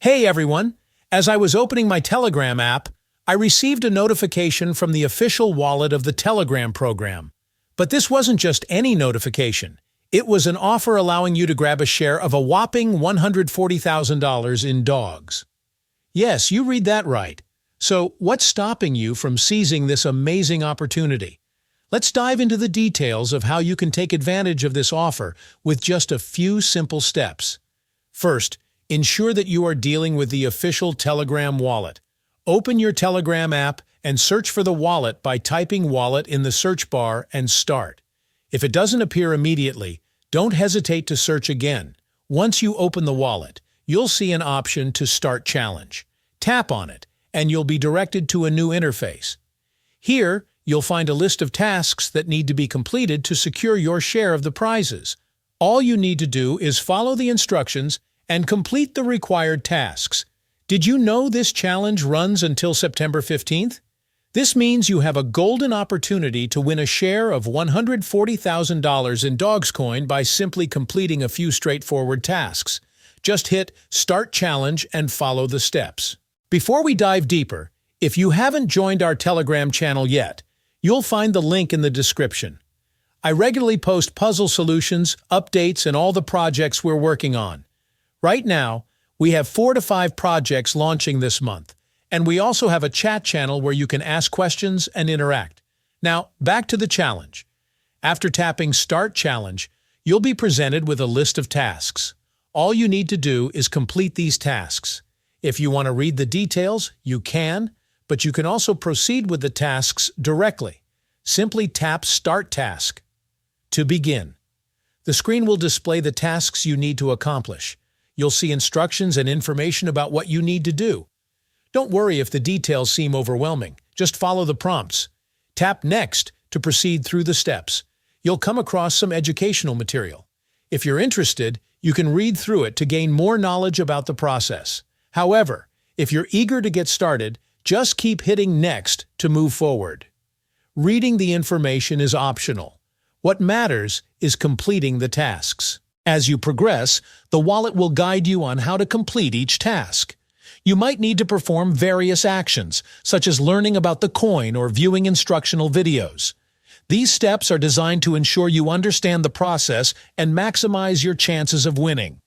Hey everyone! As I was opening my Telegram app, I received a notification from the official wallet of the Telegram program. But this wasn't just any notification. It was an offer allowing you to grab a share of a whopping $140,000 in dogs. Yes, you read that right. So, what's stopping you from seizing this amazing opportunity? Let's dive into the details of how you can take advantage of this offer with just a few simple steps. First, ensure that you are dealing with the official Telegram wallet. Open your Telegram app and search for the wallet by typing wallet in the search bar and start. If it doesn't appear immediately, don't hesitate to search again. Once you open the wallet, you'll see an option to Start Challenge. Tap on it, and you'll be directed to a new interface. Here, you'll find a list of tasks that need to be completed to secure your share of the prizes. All you need to do is follow the instructions and complete the required tasks. Did you know this challenge runs until September 15th? This means you have a golden opportunity to win a share of $140,000 in Dogecoin by simply completing a few straightforward tasks. Just hit Start Challenge and follow the steps. Before we dive deeper, if you haven't joined our Telegram channel yet, you'll find the link in the description. I regularly post puzzle solutions, updates, and all the projects we're working on. Right now, we have 4 to 5 projects launching this month, and we also have a chat channel where you can ask questions and interact. Now, back to the challenge. After tapping Start Challenge, you'll be presented with a list of tasks. All you need to do is complete these tasks. If you want to read the details, you can, but you can also proceed with the tasks directly. Simply tap Start Task. To begin, the screen will display the tasks you need to accomplish. You'll see instructions and information about what you need to do. Don't worry if the details seem overwhelming. Just follow the prompts. Tap Next to proceed through the steps. You'll come across some educational material. If you're interested, you can read through it to gain more knowledge about the process. However, if you're eager to get started, just keep hitting Next to move forward. Reading the information is optional. What matters is completing the tasks. As you progress, the wallet will guide you on how to complete each task. You might need to perform various actions, such as learning about the coin or viewing instructional videos. These steps are designed to ensure you understand the process and maximize your chances of winning.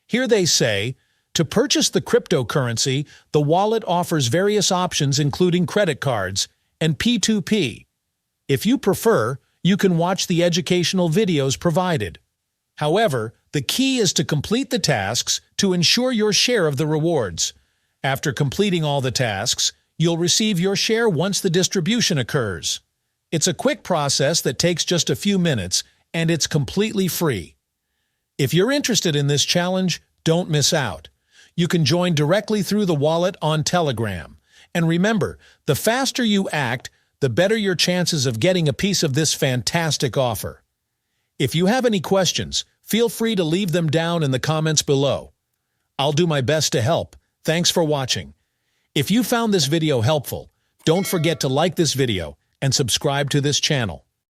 Here they say, to purchase the cryptocurrency, the wallet offers various options including credit cards and P2P. If you prefer, you can watch the educational videos provided. However, the key is to complete the tasks to ensure your share of the rewards. After completing all the tasks, you'll receive your share once the distribution occurs. It's a quick process that takes just a few minutes, and it's completely free. If you're interested in this challenge, don't miss out. You can join directly through the wallet on Telegram. And remember, the faster you act, the better your chances of getting a piece of this fantastic offer. If you have any questions, feel free to leave them down in the comments below. I'll do my best to help. Thanks for watching. If you found this video helpful, don't forget to like this video and subscribe to this channel.